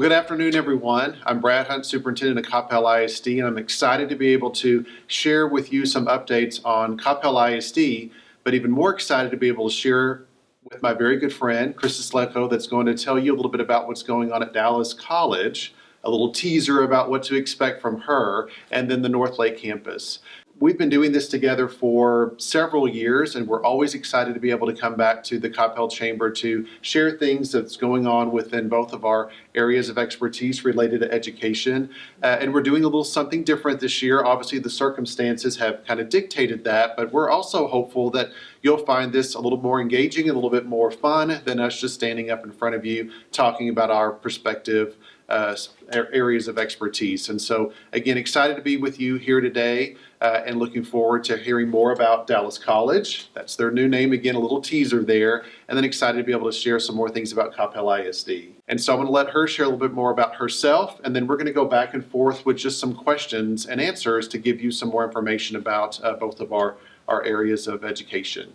Well, good afternoon, everyone. I'm Brad Hunt, Superintendent of Coppel ISD, and I'm excited to be able to share with you some updates on Coppel ISD, but even more excited to be able to share with my very good friend, Christa Slejko, that's going to tell you a little bit about what's going on at Dallas College, a little teaser about what to expect from her, and then the North Lake campus. We've been doing this together for several years, and we're always excited to be able to come back to the Coppel Chamber to share things that's going on within both of our areas of expertise related to education. And we're doing a little something different this year. Obviously, the circumstances have kind of dictated that, but we're also hopeful that you'll find this a little more engaging, a little bit more fun than us just standing up in front of you talking about our perspective areas of expertise. And so, again, excited to be with you here today and looking forward to hearing more about Dallas College. That's their new name. Again, a little teaser there. And then excited to be able to share some more things about Coppel ISD. And so I'm going to let her share a little bit more about herself, and then we're going to go back and forth with just some questions and answers to give you some more information about both of our areas of education.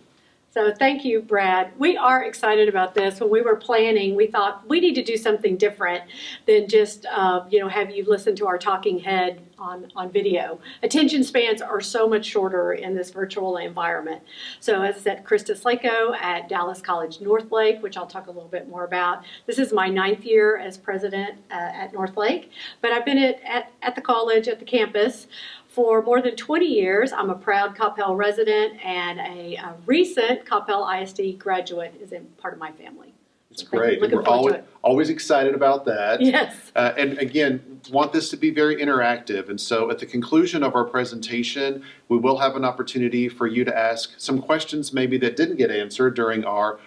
So thank you, Brad. We are excited about this. When we were planning, we thought we need to do something different than just, have you listen to our talking head on video. Attention spans are so much shorter in this virtual environment. So as I said, Christa Slejko at Dallas College North Lake, which I'll talk a little bit more about. This is my 9th year as president at North Lake, but I've been at the college, at the campus, for more than 20 years. I'm a proud Coppel resident, and a recent Coppel ISD graduate is part of my family. It's great. And we're always excited about that. Yes. And again, want this to be very interactive. And so at the conclusion of our presentation, we will have an opportunity for you to ask some questions maybe that didn't get answered during our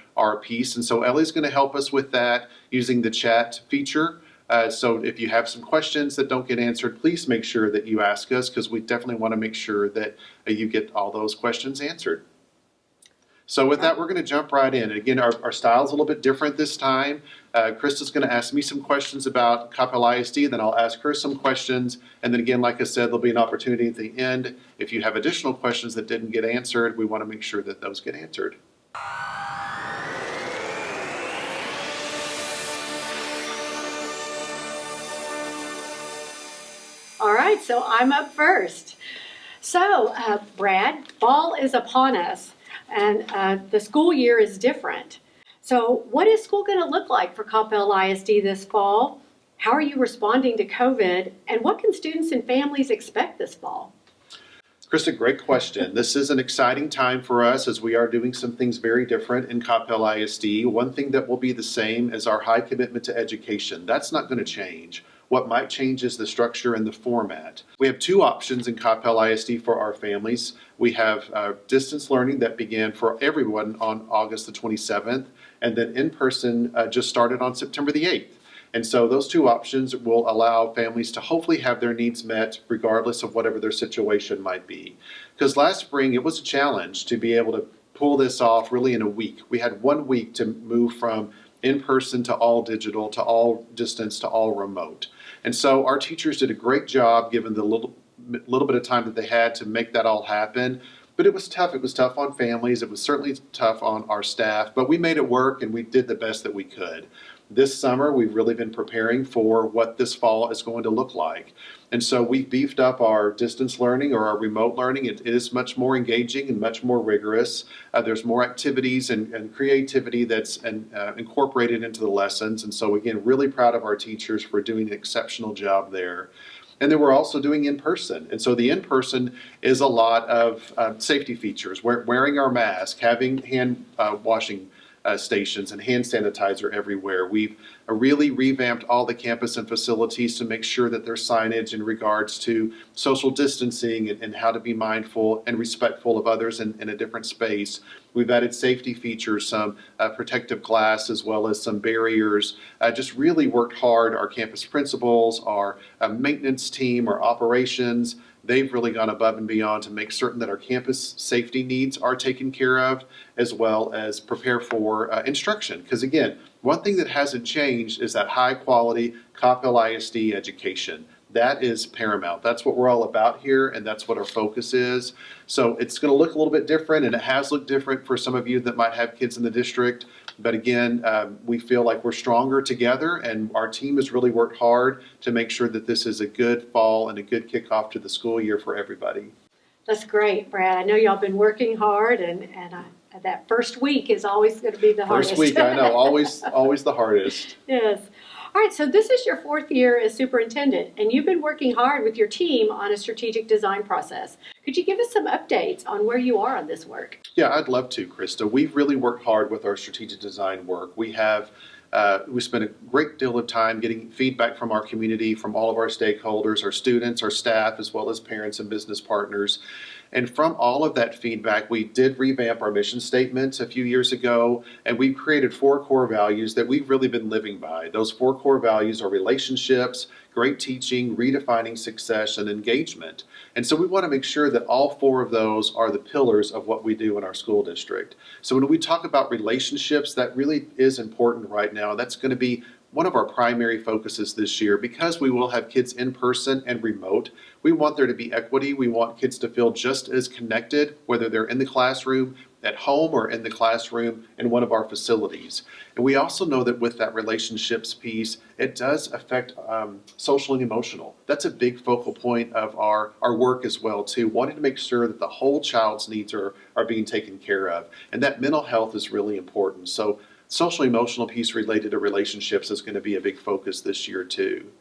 piece. And so Ellie's going to help us with that using the chat feature. So if you have some questions that don't get answered, please make sure that you ask us, because we definitely want to make sure that you get all those questions answered. So with that, we're going to jump right in. And again, our style is a little bit different this time. Christa's going to ask me some questions about Coppel ISD, then I'll ask her some questions. And then again, like I said, there'll be an opportunity at the end. If you have additional questions that didn't get answered, we want to make sure that those get answered. All right, so I'm up first. So, Brad, fall is upon us, and the school year is different. So what is school going to look like for Coppel ISD this fall? How are you responding to COVID? And what can students and families expect this fall? Christa, great question. This is an exciting time for us as we are doing some things very different in Coppel ISD. One thing that will be the same is our high commitment to education. That's not going to change. What might change is the structure and the format. We have two options in Coppel ISD for our families. We have distance learning that began for everyone on August the 27th, and then in-person just started on September the 8th. And so those two options will allow families to hopefully have their needs met regardless of whatever their situation might be. Because last spring it was a challenge to be able to pull this off really in a week. We had 1 week to move from in-person to all digital, to all distance, to all remote. And so our teachers did a great job given the little bit of time that they had to make that all happen. But it was tough. It was tough on families. It was certainly tough on our staff. But we made it work, and we did the best that we could. This summer, we've really been preparing for what this fall is going to look like. And so we've beefed up our distance learning or our remote learning. It is much more engaging and much more rigorous. There's more activities and creativity that's incorporated into the lessons. And so again, really proud of our teachers for doing an exceptional job there. And then we're also doing in-person. And so the in-person is a lot of safety features, wearing our mask, having hand washing stations and hand sanitizer everywhere. We've really revamped all the campus and facilities to make sure that there's signage in regards to social distancing and how to be mindful and respectful of others in a different space. We've added safety features, some protective glass, as well as some barriers. Just really worked hard. Our campus principals, our maintenance team, our operations, they've really gone above and beyond to make certain that our campus safety needs are taken care of, as well as prepare for instruction. Because again, one thing that hasn't changed is that high quality Coppel ISD education. That is paramount. That's what we're all about here, and that's what our focus is. So it's going to look a little bit different, and it has looked different for some of you that might have kids in the district. But again, we feel like we're stronger together, and our team has really worked hard to make sure that this is a good fall and a good kickoff to the school year for everybody. That's great, Brad. I know y'all been working hard, and that first week is always going to be the hardest. First week, I know, always the hardest. Yes. All right, so this is your 4th year as superintendent, and you've been working hard with your team on a strategic design process. Could you give us some updates on where you are on this work? Yeah, I'd love to, Christa. We've really worked hard with our strategic design work. We spent a great deal of time getting feedback from our community, from all of our stakeholders, our students, our staff, as well as parents and business partners. And from all of that feedback, we did revamp our mission statement a few years ago, and we created 4 core values that we've really been living by. Those 4 core values are relationships, great teaching, redefining success, and engagement. And so we want to make sure that all 4 of those are the pillars of what we do in our school district. So when we talk about relationships, that really is important right now. That's going to be one of our primary focuses this year, because we will have kids in person and remote. We want there to be equity. We want kids to feel just as connected, whether they're in the classroom, at home, or in the classroom in one of our facilities. And we also know that with that relationships piece, it does affect social and emotional. That's a big focal point of our work as well too, wanting to make sure that the whole child's needs are being taken care of. And that mental health is really important. So social emotional piece related to relationships is going to be a big focus this year too.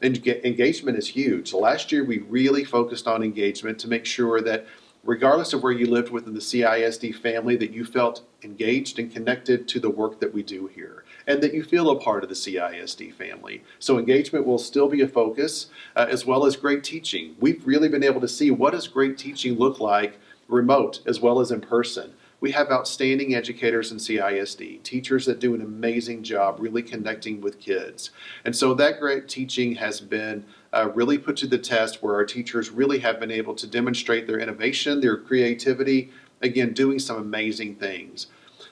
Engagement is huge. Last year we really focused on engagement to make sure that regardless of where you lived within the CISD family, that you felt engaged and connected to the work that we do here, and that you feel a part of the CISD family. So engagement will still be a focus, as well as great teaching. We've really been able to see what does great teaching look like remote as well as in person. We have outstanding educators in CISD, teachers that do an amazing job really connecting with kids. And so that great teaching has been really put to the test, where our teachers really have been able to demonstrate their innovation, their creativity, again, doing some amazing things.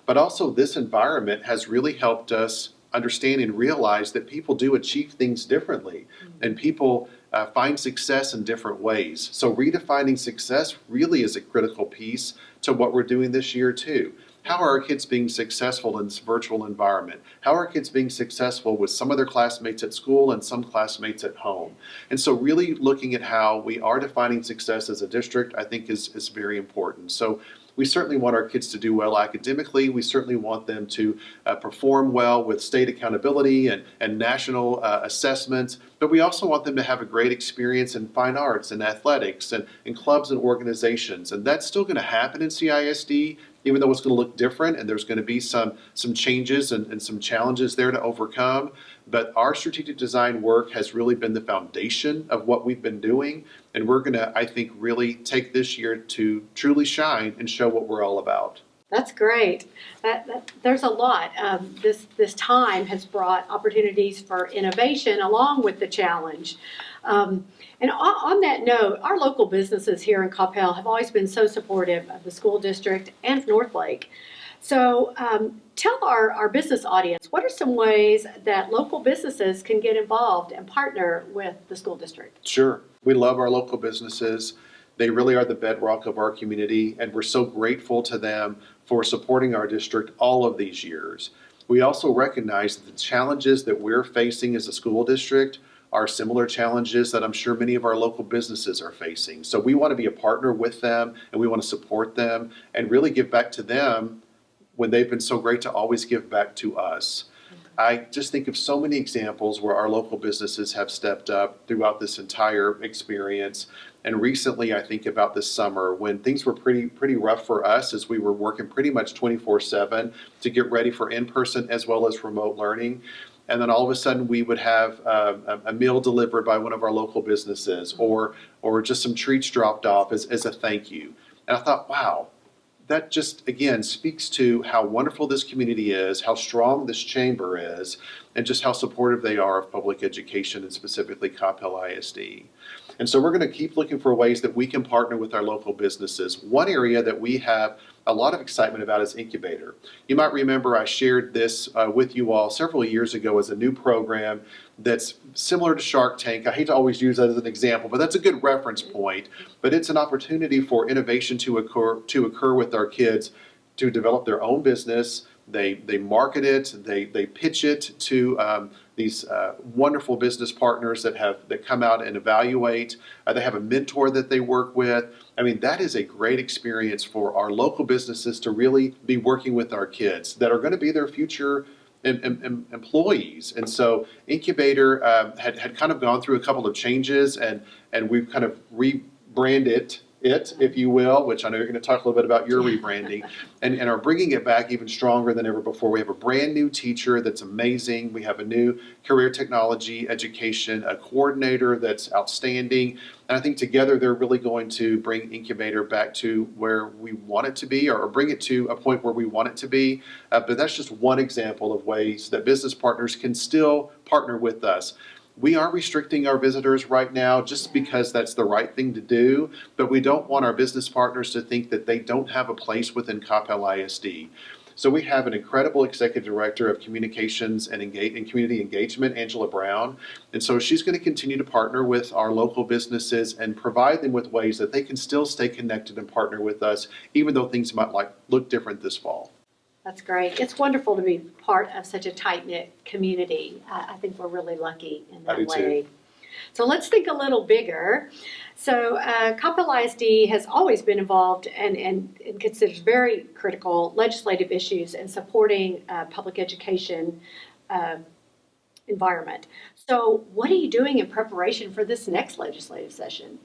But also this environment has really helped us understand and realize that people do achieve things differently, and people find success in different ways. So redefining success really is a critical piece to what we're doing this year too. How are our kids being successful in this virtual environment? How are kids being successful with some of their classmates at school and some classmates at home? And so really looking at how we are defining success as a district, I think is very important. So we certainly want our kids to do well academically. We certainly want them to perform well with state accountability and national assessments. But we also want them to have a great experience in fine arts and athletics and in clubs and organizations. And that's still going to happen in CISD, even though it's going to look different, and there's going to be some changes and some challenges there to overcome. But our strategic design work has really been the foundation of what we've been doing. And we're going to, I think, really take this year to truly shine and show what we're all about. That's great. There's a lot. This time has brought opportunities for innovation along with the challenge. And on that note, our local businesses here in Coppel have always been so supportive of the school district and Northlake. So tell our business audience, what are some ways that local businesses can get involved and partner with the school district? Sure. We love our local businesses. They really are the bedrock of our community, and we're so grateful to them for supporting our district all of these years. We also recognize that the challenges that we're facing as a school district are similar challenges that I'm sure many of our local businesses are facing. So we want to be a partner with them, and we want to support them and really give back to them when they've been so great to always give back to us. I just think of so many examples where our local businesses have stepped up throughout this entire experience. And recently, I think about this summer when things were pretty rough for us, as we were working pretty much 24/7 to get ready for in-person as well as remote learning. And then all of a sudden we would have a meal delivered by one of our local businesses, or just some treats dropped off as a thank you. And I thought, wow, that just, again, speaks to how wonderful this community is, how strong this chamber is, and just how supportive they are of public education, and specifically Coppel ISD. And so we're going to keep looking for ways that we can partner with our local businesses. One area that we have a lot of excitement about is Incubator. You might remember I shared this with you all several years ago as a new program that's similar to Shark Tank. I hate to always use that as an example, but that's a good reference point. But it's an opportunity for innovation to occur with our kids to develop their own business, they market it, they pitch it to these wonderful business partners that come out and evaluate. They have a mentor that they work with. I mean, that is a great experience for our local businesses to really be working with our kids that are going to be their future employees. And so Incubator had kind of gone through a couple of changes, and we've kind of rebranded it, if you will, which I know you're going to talk a little bit about your rebranding, and are bringing it back even stronger than ever before. We have a brand new teacher that's amazing. We have a new career technology education coordinator that's outstanding. And I think together they're really going to bring Incubator back to where we want it to be, or bring it to a point where we want it to be. But that's just one example of ways that business partners can still partner with us. We are restricting our visitors right now just because that's the right thing to do, but we don't want our business partners to think that they don't have a place within Coppel ISD. So we have an incredible executive director of communications and community engagement, Angela Brown. And so she's going to continue to partner with our local businesses and provide them with ways that they can still stay connected and partner with us, even though things might look different this fall. That's great. It's wonderful to be part of such a tight-knit community. I think we're really lucky in that way. Too. So let's think a little bigger. So Coppel ISD has always been involved and considers very critical legislative issues in supporting public education environment. So what are you doing in preparation for this next legislative session?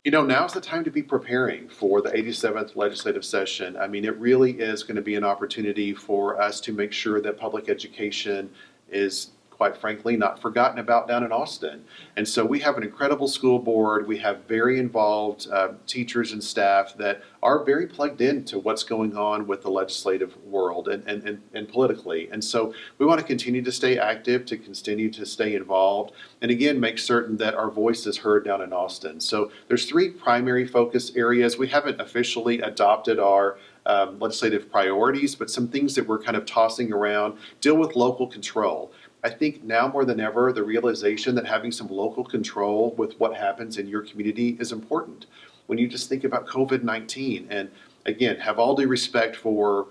You know, now's the time to be preparing for the 87th legislative session. I mean, it really is going to be an opportunity for us to make sure that public education is, quite frankly, not forgotten about down in Austin. And so we have an incredible school board. We have very involved teachers and staff that are very plugged into what's going on with the legislative world and politically. And so we want to continue to stay active, to continue to stay involved, and again, make certain that our voice is heard down in Austin. So there's three primary focus areas. We haven't officially adopted our legislative priorities, but some things that we're kind of tossing around. Deal with local control. I think now more than ever, the realization that having some local control with what happens in your community is important. When you just think about COVID-19, and again, have all due respect for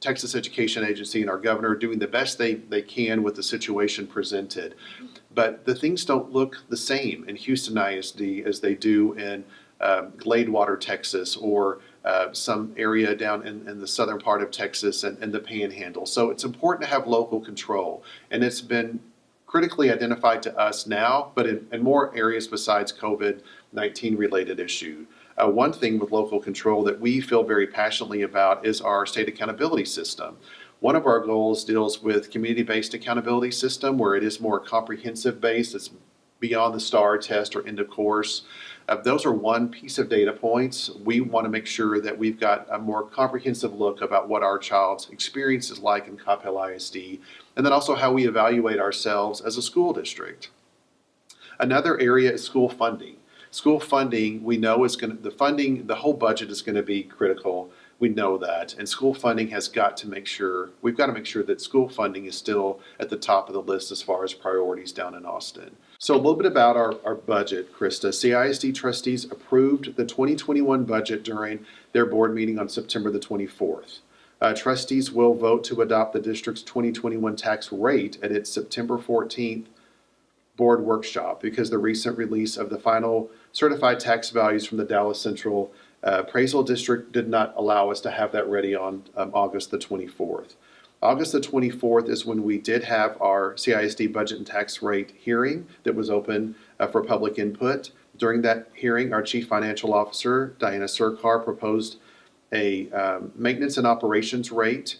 Texas Education Agency and our governor doing the best they can with the situation presented. But the things don't look the same in Houston ISD as they do in Gladewater, Texas, or some area down in the southern part of Texas and the Panhandle. So it's important to have local control, and it's been critically identified to us now, but in more areas besides COVID-19 related issue. One thing with local control that we feel very passionately about is our state accountability system. One of our goals deals with community-based accountability system, where it is more comprehensive based. It's beyond the STAR test or end of course. Those are one piece of data points. We want to make sure that we've got a more comprehensive look about what our child's experience is like in Coppel ISD, and then also how we evaluate ourselves as a school district. Another area is school funding. School funding, we know is going to, the whole budget is going to be critical. We know that. And school funding has got to make sure, we've got to make sure that school funding is still at the top of the list as far as priorities down in Austin. So a little bit about our budget, Christa. CISD trustees approved the 2021 budget during their board meeting on September the 24th. Trustees will vote to adopt the district's 2021 tax rate at its September 14th board workshop, because the recent release of the final certified tax values from the Dallas Central Appraisal District did not allow us to have that ready on August the 24th. August the 24th is when we did have our CISD budget and tax rate hearing that was open for public input. During that hearing, our Chief Financial Officer, Diana Surkar, proposed a maintenance and operations rate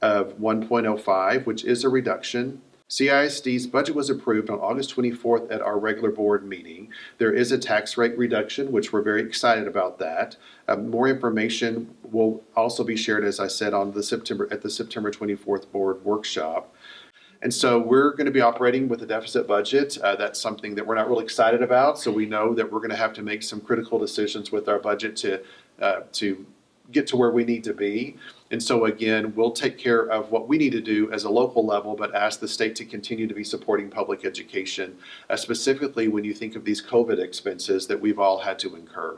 of 1.05, which is a reduction. CISD's budget was approved on August 24th at our regular board meeting. There is a tax rate reduction, which we're very excited about that. More information will also be shared, as I said, at the September 24th board workshop. And so we're going to be operating with a deficit budget. That's something that we're not really excited about. So we know that we're going to have to make some critical decisions with our budget to get to where we need to be. And so again, we'll take care of what we need to do as a local level, but ask the state to continue to be supporting public education, specifically when you think of these COVID expenses that we've all had to incur.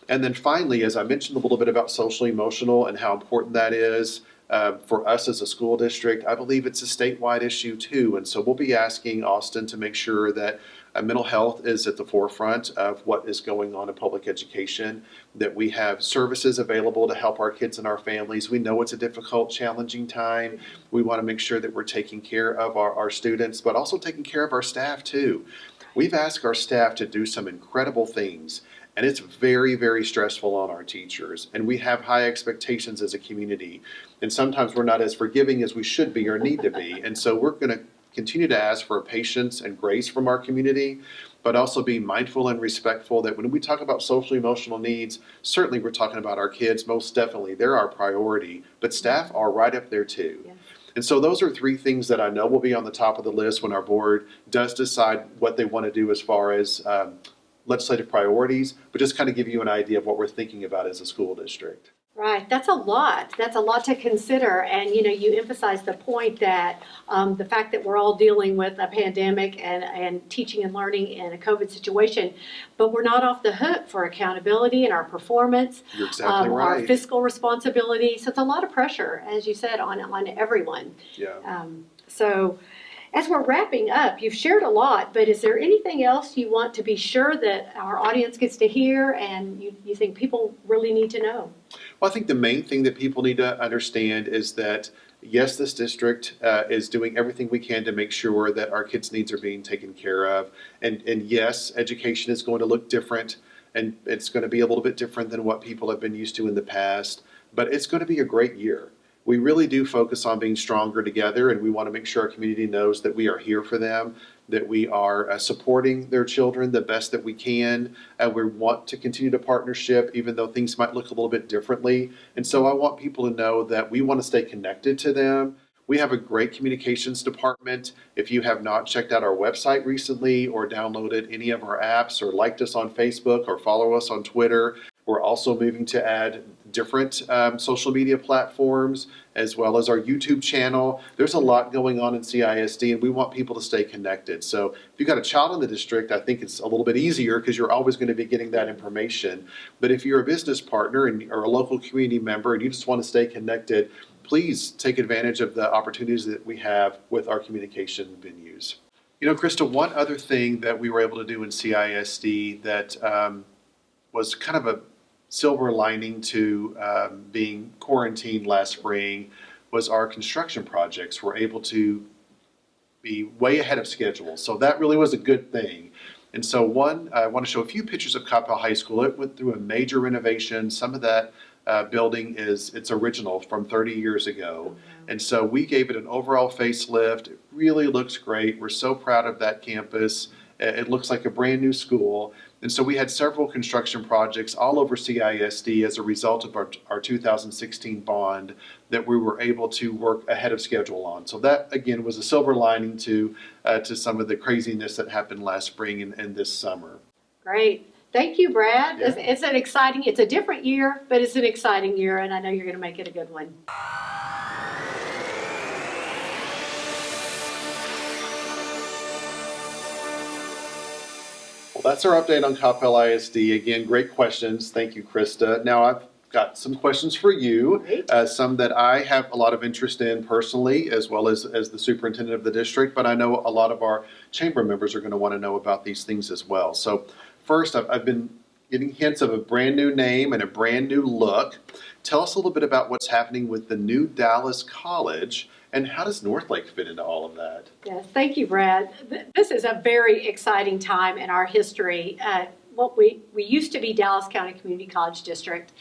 And then finally, as I mentioned a little bit about social emotional and how important that is, For us as a school district, I believe it's a statewide issue too. And so we'll be asking Austin to make sure that mental health is at the forefront of what is going on in public education, that we have services available to help our kids and our families. We know it's a difficult, challenging time. We want to make sure that we're taking care of our students, but also taking care of our staff too. We've asked our staff to do some incredible things, and it's very, very stressful on our teachers. And we have high expectations as a community. And sometimes we're not as forgiving as we should be or need to be. And so we're going to continue to ask for patience and grace from our community, but also be mindful and respectful that when we talk about social emotional needs, certainly we're talking about our kids, most definitely. They're our priority, but staff are right up there too. Yeah. And so those are three things that I know will be on the top of the list when our board does decide what they want to do as far as legislative priorities, but just kind of give you an idea of what we're thinking about as a school district. Right, that's a lot. That's a lot to consider. And, you emphasize the point that the fact that we're all dealing with a pandemic and teaching and learning in a COVID situation, but we're not off the hook for accountability and our performance, You're exactly right. Our fiscal responsibility. So it's a lot of pressure, as you said, on everyone. Yeah. So as we're wrapping up, you've shared a lot, but is there anything else you want to be sure that our audience gets to hear and you think people really need to know? Well, I think the main thing that people need to understand is that, yes, this district is doing everything we can to make sure that our kids' needs are being taken care of. And yes, education is going to look different, and it's going to be a little bit different than what people have been used to in the past, but it's going to be a great year. We really do focus on being stronger together, and we want to make sure our community knows that we are here for them, that we are supporting their children the best that we can. We want to continue to partnership, even though things might look a little bit differently. And so I want people to know that we want to stay connected to them. We have a great communications department. If you have not checked out our website recently or downloaded any of our apps or liked us on Facebook or follow us on Twitter, we're also moving to add different social media platforms as well as our YouTube channel. There's a lot going on in CISD, and we want people to stay connected. So if you've got a child in the district, I think it's a little bit easier because you're always going to be getting that information. But if you're a business partner or a local community member and you just want to stay connected, please take advantage of the opportunities that we have with our communication venues. Christa, one other thing that we were able to do in CISD that was kind of a silver lining to being quarantined last spring was our construction projects were able to be way ahead of schedule. So that really was a good thing. And so I want to show a few pictures of Coppel High School. It went through a major renovation. Some of that building it's original from 30 years ago. And so we gave it an overall facelift. It really looks great. We're so proud of that campus. It looks like a brand new school. And so we had several construction projects all over CISD as a result of our 2016 bond that we were able to work ahead of schedule on. So that, again, was a silver lining to some of the craziness that happened last spring and this summer. Great. Thank you, Brad. Yeah. It's a different year, but it's an exciting year, and I know you're going to make it a good one. Well, that's our update on Coppel ISD. Again, great questions. Thank you, Christa. Now I've got some questions for you, some that I have a lot of interest in personally, as well as the superintendent of the district, but I know a lot of our chamber members are going to want to know about these things as well. So first, I've been getting hints of a brand new name and a brand new look. Tell us a little bit about what's happening with the new Dallas College, and how does Northlake fit into all of that? Yes, thank you, Brad. This is a very exciting time in our history. We used to be Dallas County Community College District,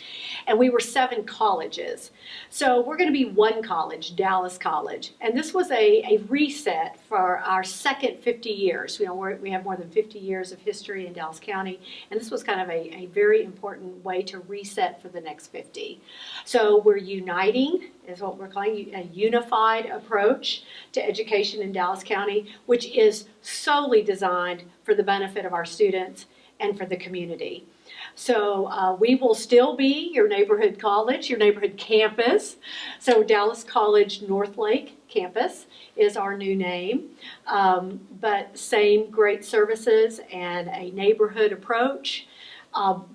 and we were 7 colleges. So we're going to be one college, Dallas College. And this was a reset for our second 50 years. We have more than 50 years of history in Dallas County, and this was kind of a very important way to reset for the next 50. So we're uniting, is what we're calling a unified approach to education in Dallas County, which is solely designed for the benefit of our students and for the community. So we will still be your neighborhood college, your neighborhood campus. So Dallas College Northlake Campus is our new name, but same great services and a neighborhood approach.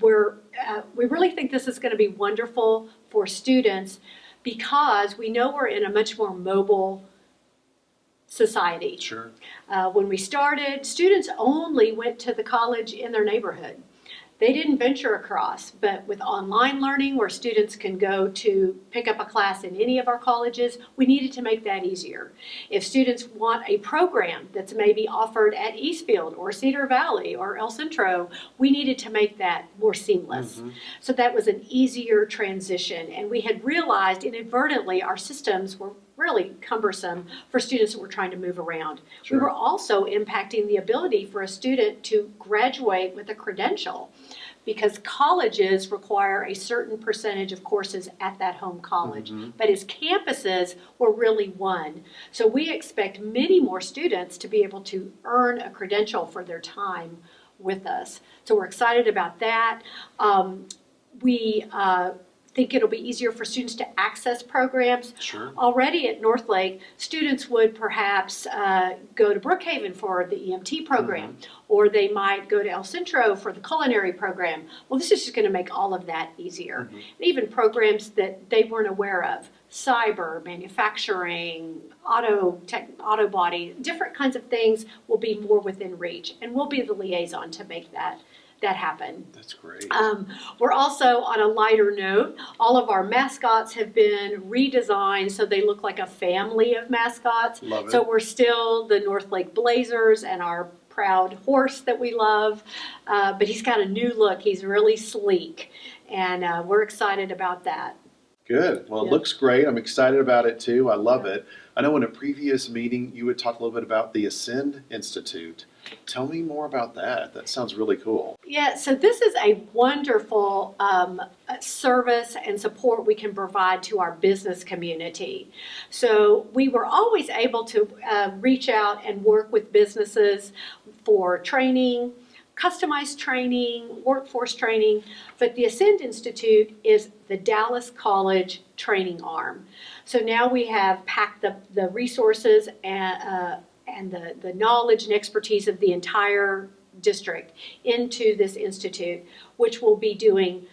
We really think this is going to be wonderful for students because we know we're in a much more mobile society. Sure. When we started, students only went to the college in their neighborhood. They didn't venture across, but with online learning where students can go to pick up a class in any of our colleges, we needed to make that easier. If students want a program that's maybe offered at Eastfield or Cedar Valley or El Centro, we needed to make that more seamless. So that was an easier transition, and we had realized inadvertently our systems were really cumbersome for students that were trying to move around. Sure. We were also impacting the ability for a student to graduate with a credential, because colleges require a certain percentage of courses at that home college, but as campuses, we're really one. So we expect many more students to be able to earn a credential for their time with us. So we're excited about that. We think it'll be easier for students to access programs. Sure. Already at Northlake, students would perhaps go to Brookhaven for the EMT program, or they might go to El Centro for the culinary program. Well, this is just going to make all of that easier. And even programs that they weren't aware of, cyber, manufacturing, auto body, different kinds of things will be more within reach, and we'll be the liaison to make that happen. That's great. We're also, on a lighter note, all of our mascots have been redesigned so they look like a family of mascots. Love it. So we're still the Northlake Blazers and our proud horse that we love, but he's got a new look. He's really sleek, and we're excited about that. Good. Well, it Yeah. looks great. I'm excited about it too. I love it. I know in a previous meeting you would talk a little bit about the Ascend Institute. Tell me more about that. That sounds really cool. Yeah, so this is a wonderful service and support we can provide to our business community. So we were always able to reach out and work with businesses for training, customized training, workforce training, but the Ascend Institute is the Dallas College training arm. So now we have packed the resources and the knowledge and expertise of the entire district into this institute, which will be doing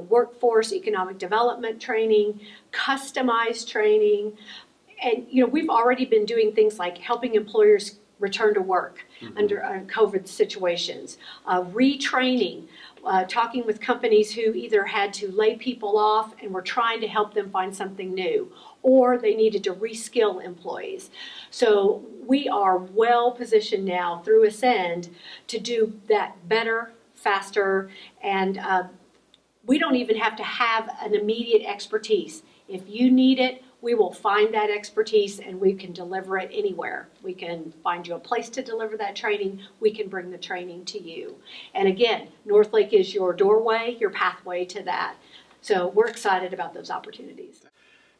workforce economic development training, customized training, and we've already been doing things like helping employers return to work under COVID situations, retraining, talking with companies who either had to lay people off and were trying to help them find something new, or they needed to reskill employees. So we are well positioned now through Ascend to do that better, faster, and we don't even have to have an immediate expertise. If you need it, we will find that expertise and we can deliver it anywhere. We can find you a place to deliver that training. We can bring the training to you. And again, Northlake is your doorway, your pathway to that. So we're excited about those opportunities.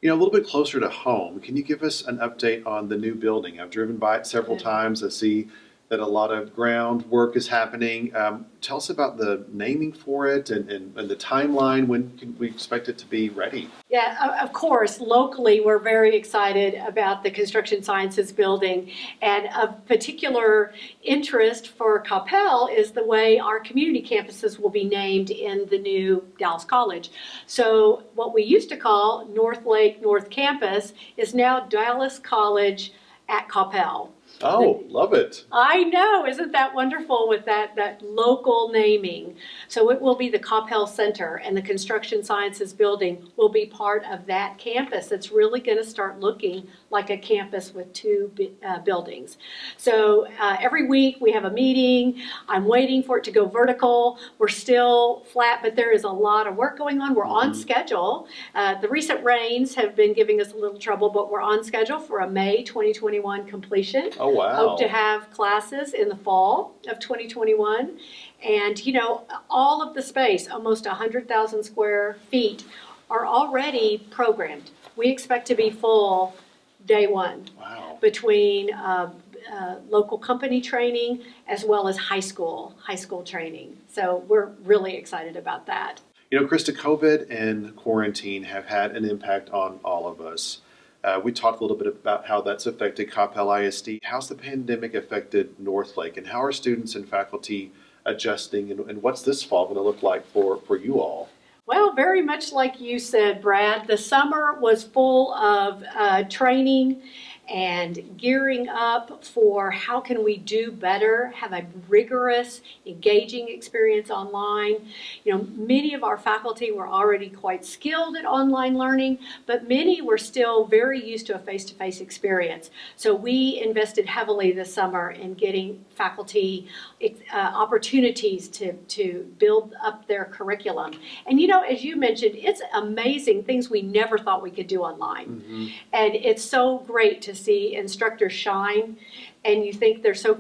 A little bit closer to home, can you give us an update on the new building? I've driven by it several times. I see that a lot of groundwork is happening. Tell us about the naming for it and the timeline. When can we expect it to be ready? Yeah, of course, locally, we're very excited about the Construction Sciences building. And of particular interest for Coppel is the way our community campuses will be named in the new Dallas College. So what we used to call Northlake North Campus is now Dallas College at Coppel. Oh, love it. I know, isn't that wonderful with that local naming? So it will be the Coppel Center, and the Construction Sciences building will be part of that campus. It's really going to start looking like a campus with two buildings. So every week we have a meeting. I'm waiting for it to go vertical. We're still flat, but there is a lot of work going on. We're on schedule. The recent rains have been giving us a little trouble, but we're on schedule for a May 2021 completion. Oh, wow. Hope to have classes in the fall of 2021. And, all of the space, almost 100,000 square feet, are already programmed. We expect to be full day one. Wow. Between local company training as well as high school training. So we're really excited about that. Christa, COVID and quarantine have had an impact on all of us. We talked a little bit about how that's affected Coppel ISD. How's the pandemic affected Northlake, and how are students and faculty adjusting, and what's this fall going to look like for you all? Well, very much like you said, Brad, the summer was full of training and gearing up for how can we do better, have a rigorous, engaging experience online. Many of our faculty were already quite skilled at online learning, but many were still very used to a face-to-face experience. So we invested heavily this summer in getting faculty opportunities to build up their curriculum. And as you mentioned, it's amazing things we never thought we could do online. Mm-hmm. And it's so great to see instructors shine, and you think they're so,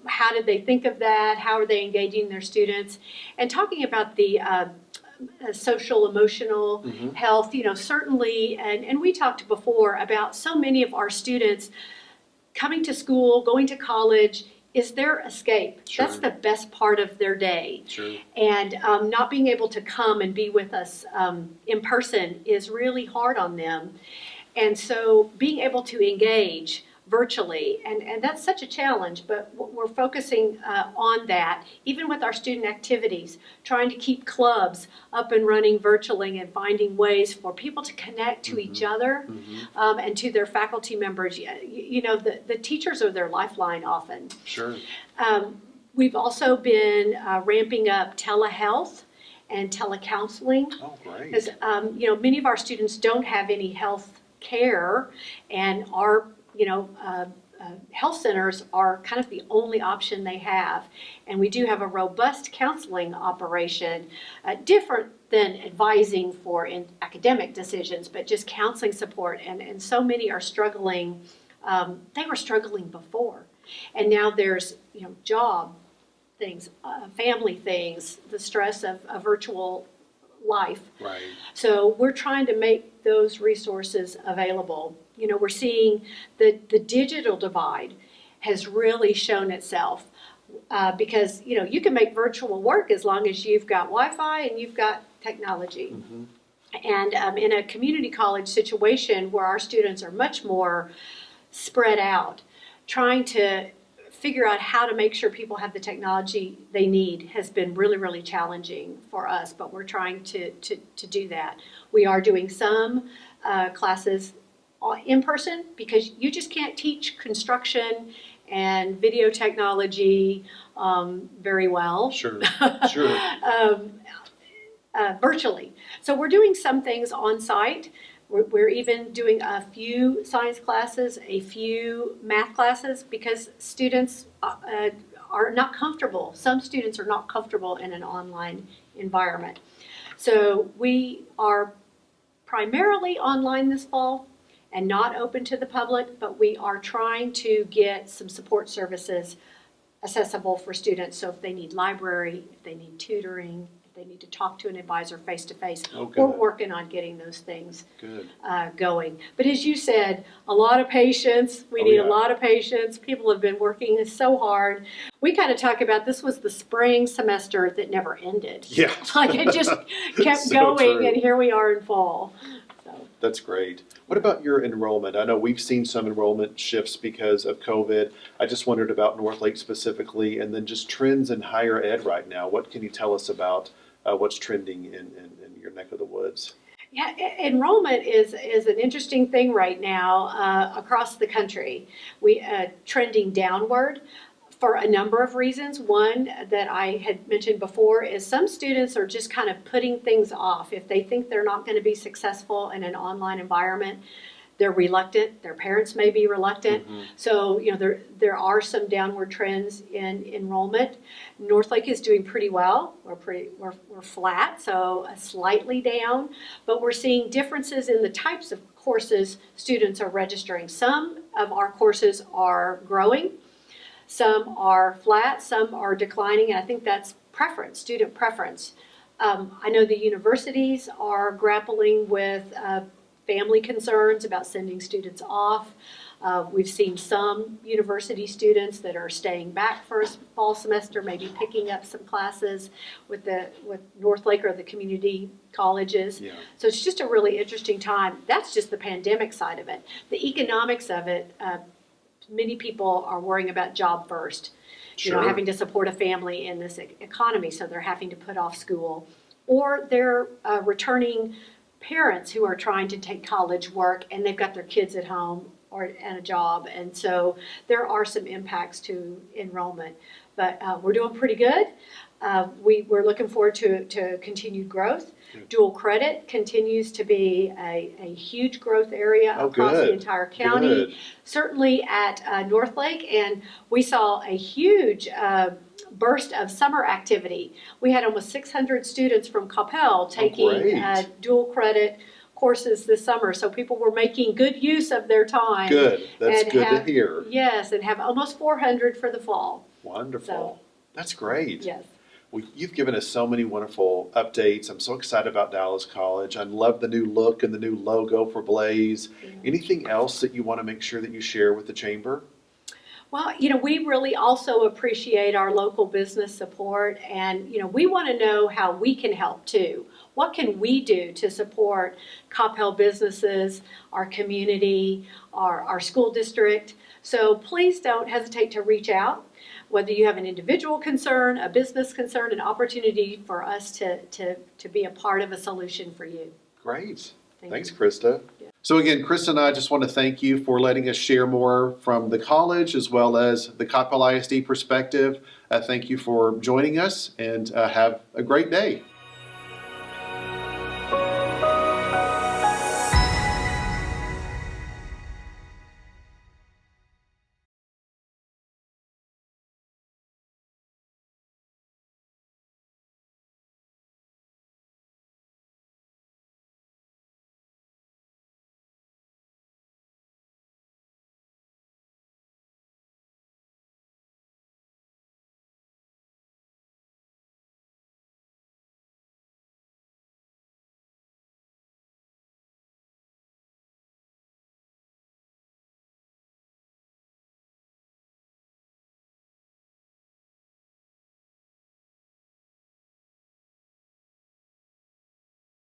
how did they think of that? How are they engaging their students? And talking about the social, emotional Mm-hmm. health, certainly, and we talked before about so many of our students coming to school, going to college, is their escape. Sure. That's the best part of their day. Sure. And not being able to come and be with us in person is really hard on them. And so being able to engage virtually, and that's such a challenge, but we're focusing on that, even with our student activities, trying to keep clubs up and running virtually and finding ways for people to connect to each other and to their faculty members. The teachers are their lifeline often. Sure. We've also been ramping up telehealth and telecounseling. Oh, great. Because many of our students don't have any health care, and our health centers are kind of the only option they have. And we do have a robust counseling operation, different than advising for academic decisions, but just counseling support. And so many are struggling. They were struggling before, and now there's job things, family things, the stress of a virtual life. Right. So we're trying to make those resources available. We're seeing the digital divide has really shown itself because, you can make virtual work as long as you've got Wi-Fi and you've got technology. Mm-hmm. And in a community college situation where our students are much more spread out, trying to figure out how to make sure people have the technology they need has been really, really challenging for us, but we're trying to do that. We are doing some classes in person because you just can't teach construction and video technology very well. Sure. Sure. Virtually. So we're doing some things on site. We're even doing a few science classes, a few math classes, because students are not comfortable. Some students are not comfortable in an online environment. So we are primarily online this fall and not open to the public, but we are trying to get some support services accessible for students. So if they need library, if they need tutoring, they need to talk to an advisor face-to-face. Oh, good. We're working on getting those things Good. going. But as you said, a lot of patience. We need a lot of patience. People have been working so hard. We kind of talk about this was the spring semester that never ended. Yeah. Like it just kept So going, true. and here we are in fall. So. That's great. What about your enrollment? I know we've seen some enrollment shifts because of COVID. I just wondered about Northlake specifically, and then just trends in higher ed right now. What can you tell us about what's trending in your neck of the woods? Yeah, enrollment is an interesting thing right now across the country. We trending downward for a number of reasons. One that I had mentioned before is some students are just kind of putting things off. If they think they're not going to be successful in an online environment, they're reluctant. Their parents may be reluctant. Mm-hmm. So, there are some downward trends in enrollment. Northlake is doing pretty well. We're flat, so slightly down, but we're seeing differences in the types of courses students are registering. Some of our courses are growing. Some are flat, some are declining, and I think that's preference, student preference. I know the universities are grappling with family concerns about sending students off. We've seen some university students that are staying back for a fall semester, maybe picking up some classes with Northlake or the community colleges. Yeah. So it's just a really interesting time. That's just the pandemic side of it. The economics of it, many people are worrying about job first, Sure. having to support a family in this economy, so they're having to put off school or they're returning parents who are trying to take college work and they've got their kids at home or and a job. And so there are some impacts to enrollment. But we're doing pretty good. We're looking forward to continued growth. Dual credit continues to be a huge growth area across the entire county. Good. Certainly at Northlake, and we saw a huge burst of summer activity. We had almost 600 students from Coppel taking dual credit courses this summer, so people were making good use of their time. Good. That's good to hear. Yes, and have almost 400 for the fall. Wonderful. So, that's great. yes. Well, you've given us so many wonderful updates. I'm so excited about Dallas College. I love the new look and the new logo for Blaze. Yeah. Anything else that you want to make sure that you share with the chamber? Well, we really also appreciate our local business support, and, we want to know how we can help too. What can we do to support Coppel businesses, our community, our school district? So please don't hesitate to reach out, whether you have an individual concern, a business concern, an opportunity for us to be a part of a solution for you. Great. Thanks, you. Christa. Yeah. So again, Christa and I just want to thank you for letting us share more from the college as well as the Coppel ISD perspective. Thank you for joining us, and have a great day.